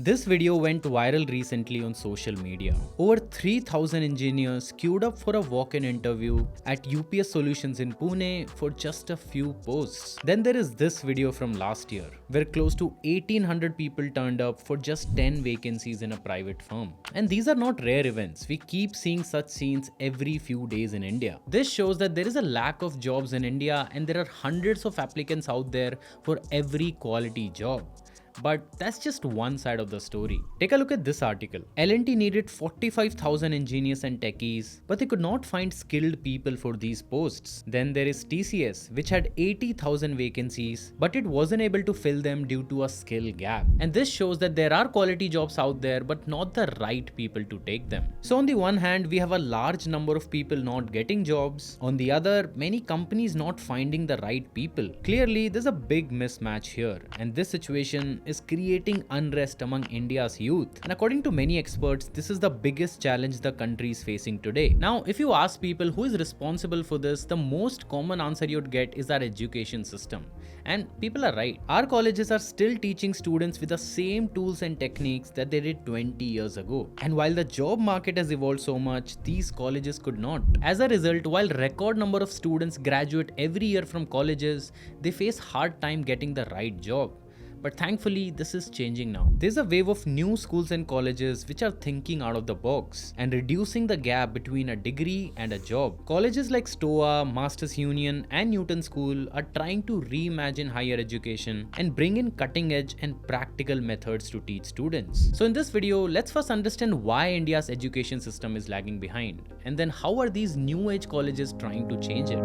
This video went viral recently on social media. Over 3,000 engineers queued up for a walk-in interview at UPS Solutions in Pune for just a few posts. Then there is this video from last year, where close to 1,800 people turned up for just 10 vacancies in a private firm. And these are not rare events. We keep seeing such scenes every few days in India. This shows that there is a lack of jobs in India and there are hundreds of applicants out there for every quality job. But that's just one side of the story. Take a look at this article. L&T needed 45,000 engineers and techies, but they could not find skilled people for these posts. Then there is TCS, which had 80,000 vacancies, but it wasn't able to fill them due to a skill gap. And this shows that there are quality jobs out there, but not the right people to take them. So on the one hand, we have a large number of people not getting jobs. On the other, many companies not finding the right people. Clearly, there's a big mismatch here, and this situation is creating unrest among India's youth. And according to many experts, this is the biggest challenge the country is facing today. Now, if you ask people who is responsible for this, the most common answer you'd get is our education system. And people are right. Our colleges are still teaching students with the same tools and techniques that they did 20 years ago. And while the job market has evolved so much, these colleges could not. As a result, while record number of students graduate every year from colleges, they face hard time getting the right job. But thankfully, this is changing now. There's a wave of new schools and colleges which are thinking out of the box and reducing the gap between a degree and a job. Colleges like STOA, Masters Union and Newton School are trying to reimagine higher education and bring in cutting edge and practical methods to teach students. So in this video, let's first understand why India's education system is lagging behind, and then how are these new age colleges trying to change it.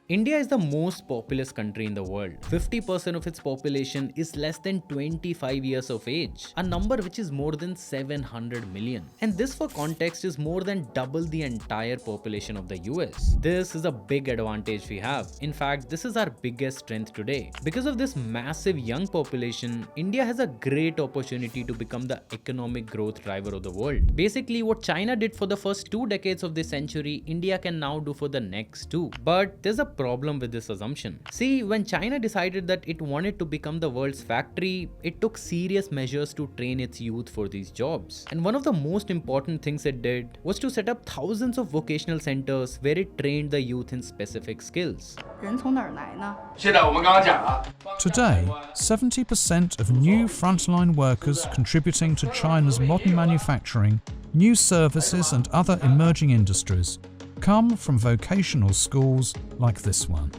India is the most populous country in the world. 50% of its population is less than 25 years of age, a number which is more than 700 million. And this, for context, is more than double the entire population of the US. This is a big advantage we have. In fact, this is our biggest strength today. Because of this massive young population, India has a great opportunity to become the economic growth driver of the world. Basically, what China did for the first 2 decades of this century, India can now do for the next 2. But there's a problem with this assumption. See, when China decided that it wanted to become the world's factory, it took serious measures to train its youth for these jobs. And one of the most important things it did was to set up thousands of vocational centers where it trained the youth in specific skills. Today, 70% of new frontline workers contributing to China's modern manufacturing, new services and other emerging industries come from vocational schools like this one.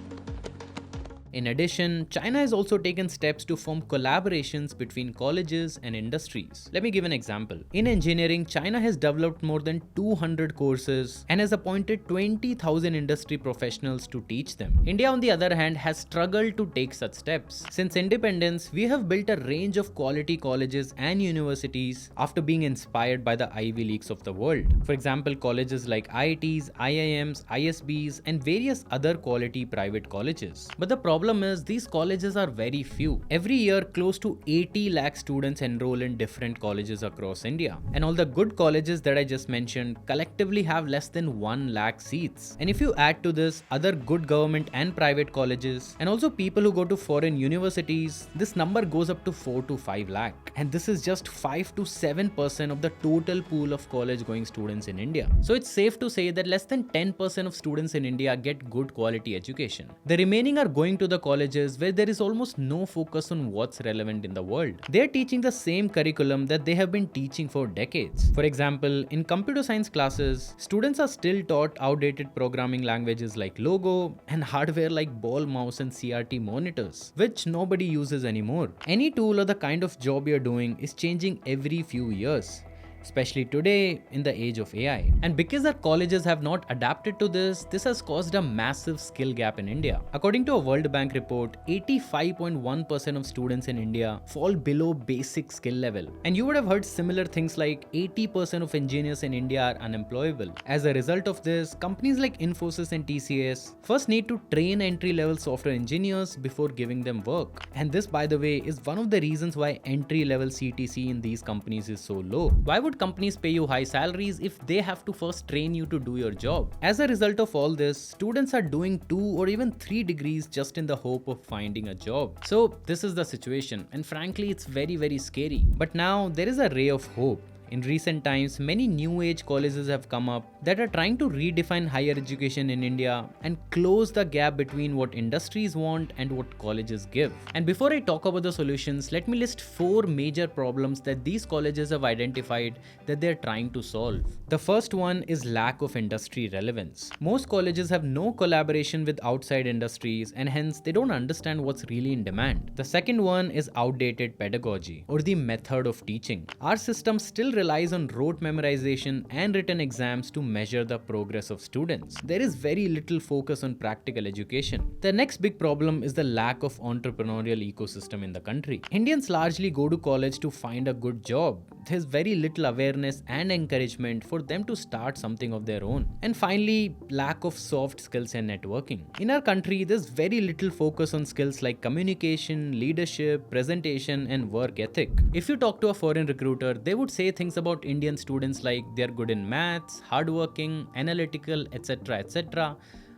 In addition, China has also taken steps to form collaborations between colleges and industries. Let me give an example. In engineering, China has developed more than 200 courses and has appointed 20,000 industry professionals to teach them. India, on the other hand, has struggled to take such steps. Since independence, we have built a range of quality colleges and universities after being inspired by the Ivy Leagues of the world. For example, colleges like IITs, IIMs, ISBs, and various other quality private colleges. But the problem is these colleges are very few. Every year, close to 80 lakh students enroll in different colleges across India. And all the good colleges that I just mentioned collectively have less than 1 lakh seats. And if you add to this other good government and private colleges, and also people who go to foreign universities, this number goes up to 4 to 5 lakh. And this is just 5 to 7% of the total pool of college going students in India. So it's safe to say that less than 10% of students in India get good quality education. The remaining are going to the colleges where there is almost no focus on what's relevant in the world. They're teaching the same curriculum that they have been teaching for decades. For example, in computer science classes, students are still taught outdated programming languages like Logo and hardware like ball mouse and CRT monitors, which nobody uses anymore. Any tool or the kind of job you're doing is changing every few years, especially today in the age of AI. And because our colleges have not adapted to this has caused a massive skill gap in India. According to a World Bank report, 85.1% of students in India fall below basic skill level. And you would have heard similar things like 80% of engineers in India are unemployable. As a result of this, companies like Infosys and TCS first need to train entry-level software engineers before giving them work. And this, by the way, is one of the reasons why entry-level CTC in these companies is so low. Why would would companies pay you high salaries if they have to first train you to do your job? As a result of all this, students are doing 2 or even 3 degrees just in the hope of finding a job. So this is the situation, and frankly it's very scary. But now there is a ray of hope. In recent times, many new age colleges have come up that are trying to redefine higher education in India and close the gap between what industries want and what colleges give. And before I talk about the solutions, let me list 4 major problems that these colleges have identified that they are trying to solve. The first one is lack of industry relevance. Most colleges have no collaboration with outside industries and hence they don't understand what's really in demand. The second one is outdated pedagogy or the method of teaching. Our system still relies on rote memorization and written exams to measure the progress of students. There is very little focus on practical education. The next big problem is the lack of entrepreneurial ecosystem in the country. Indians largely go to college to find a good job. There's very little awareness and encouragement for them to start something of their own. And finally, lack of soft skills and networking. In our country, there's very little focus on skills like communication, leadership, presentation, and work ethic. If you talk to a foreign recruiter, they would say things about Indian students like they're good in maths, hardworking, analytical, etc.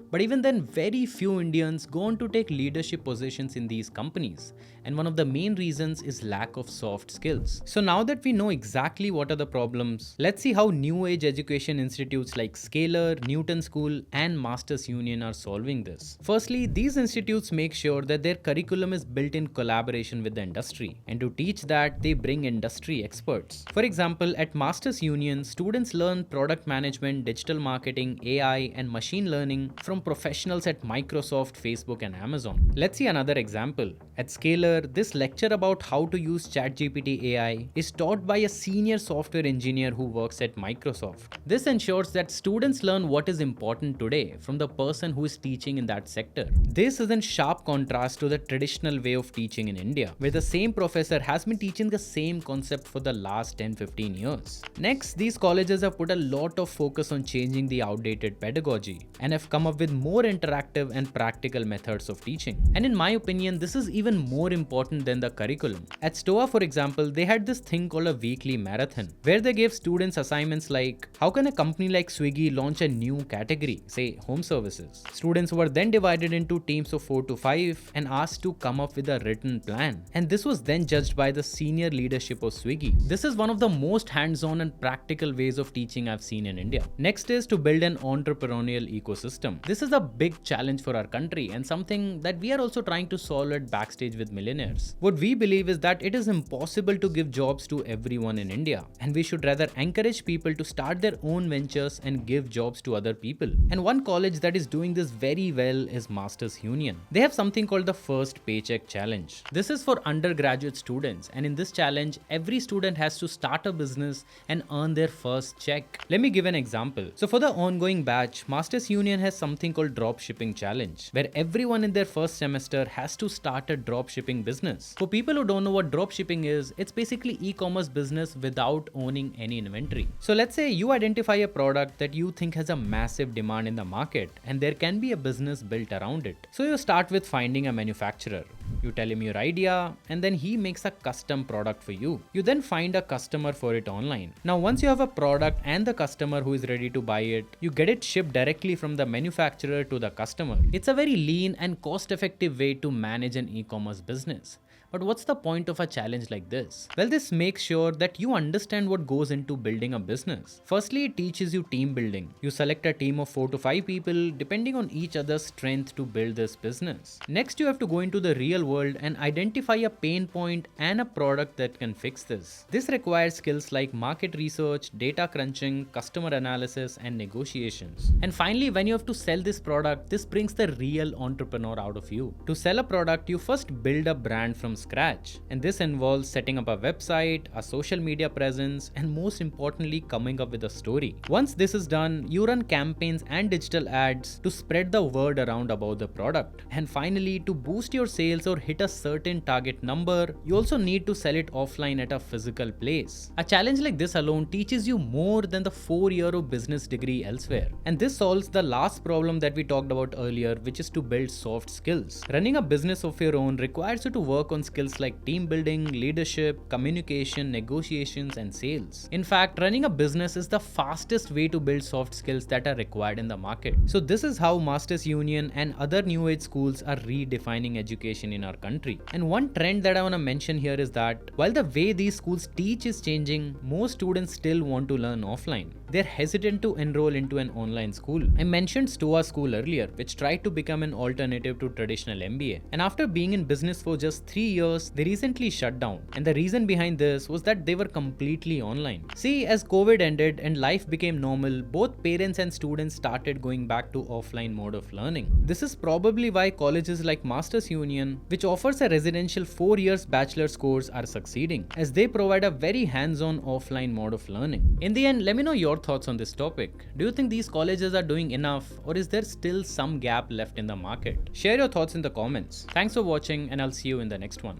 But even then, very few Indians go on to take leadership positions in these companies. And one of the main reasons is lack of soft skills. So now that we know exactly what are the problems, let's see how new age education institutes like Scalar, Newton School, and Masters Union are solving this. Firstly, these institutes make sure that their curriculum is built in collaboration with the industry. And to teach that, they bring industry experts. For example, at Masters Union, students learn product management, digital marketing, AI, and machine learning from professionals at Microsoft, Facebook, and Amazon. Let's see another example. At Scalar, this lecture about how to use ChatGPT AI is taught by a senior software engineer who works at Microsoft. This ensures that students learn what is important today from the person who is teaching in that sector. This is in sharp contrast to the traditional way of teaching in India, where the same professor has been teaching the same concept for the last 10-15 years. Next, these colleges have put a lot of focus on changing the outdated pedagogy and have come up with more interactive and practical methods of teaching. And in my opinion, this is even more important than the curriculum. At STOA, for example, they had this thing called a weekly marathon, where they gave students assignments like, how can a company like Swiggy launch a new category, say home services? Students were then divided into teams of 4 to 5 and asked to come up with a written plan. And this was then judged by the senior leadership of Swiggy. This is one of the most hands-on and practical ways of teaching I've seen in India. Next is to build an entrepreneurial ecosystem. This is a big challenge for our country and something that we are also trying to solve at Backstage with Millionaires. What we believe is that it is impossible to give jobs to everyone in India, and we should rather encourage people to start their own ventures and give jobs to other people. And one college that is doing this very well is Masters Union. They have something called the First Paycheck Challenge. This is for undergraduate students, and in this challenge, every student has to start a business and earn their first check. Let me give an example. So for the ongoing batch, Masters Union has something called Drop Shipping Challenge, where everyone in their first semester has to start a drop shipping business. For people who don't know what drop shipping is, it's basically e-commerce business without owning any inventory. So let's say you identify a product that you think has a massive demand in the market and there can be a business built around it. So you start with finding a manufacturer. You tell him your idea and then he makes a custom product for you. You then find a customer for it online. Now once you have a product and the customer who is ready to buy it, you get it shipped directly from the manufacturer to the customer. It's a very lean and cost-effective way to manage an e-commerce business. But what's the point of a challenge like this? Well, this makes sure that you understand what goes into building a business. Firstly, it teaches you team building. You select a team of 4 to 5 people depending on each other's strength to build this business. Next, you have to go into the real world and identify a pain point and a product that can fix this. This requires skills like market research, data crunching, customer analysis, and negotiations. And finally, when you have to sell this product, this brings the real entrepreneur out of you. To sell a product, you first build a brand from scratch, and this involves setting up a website, a social media presence, and most importantly, coming up with a story. Once this is done, you run campaigns and digital ads to spread the word around about the product. And finally, to boost your sales or hit a certain target number, you also need to sell it offline at a physical place. A challenge like this alone teaches you more than the 4-year of business degree elsewhere. And this solves the last problem problem that we talked about earlier, which is to build soft skills. Running a business of your own requires you to work on skills like team building, leadership, communication, negotiations, and sales. In fact, running a business is the fastest way to build soft skills that are required in the market. So this is how Masters Union and other new age schools are redefining education in our country. And one trend that I want to mention here is that while the way these schools teach is changing, most students still want to learn offline. They're hesitant to enroll into an online school. I mentioned Stoa School earlier, which tried to become an alternative to traditional MBA. And after being in business for just 3 years, they recently shut down. And the reason behind this was that they were completely online. See, as COVID ended and life became normal, both parents and students started going back to offline mode of learning. This is probably why colleges like Masters Union, which offers a residential 4 years bachelor's course, are succeeding, as they provide a very hands-on offline mode of learning. In the end, let me know your thoughts on this topic. Do you think these colleges are doing enough, or is there still some gap left in the market? Share your thoughts in the comments. Thanks for watching, and I'll see you in the next one.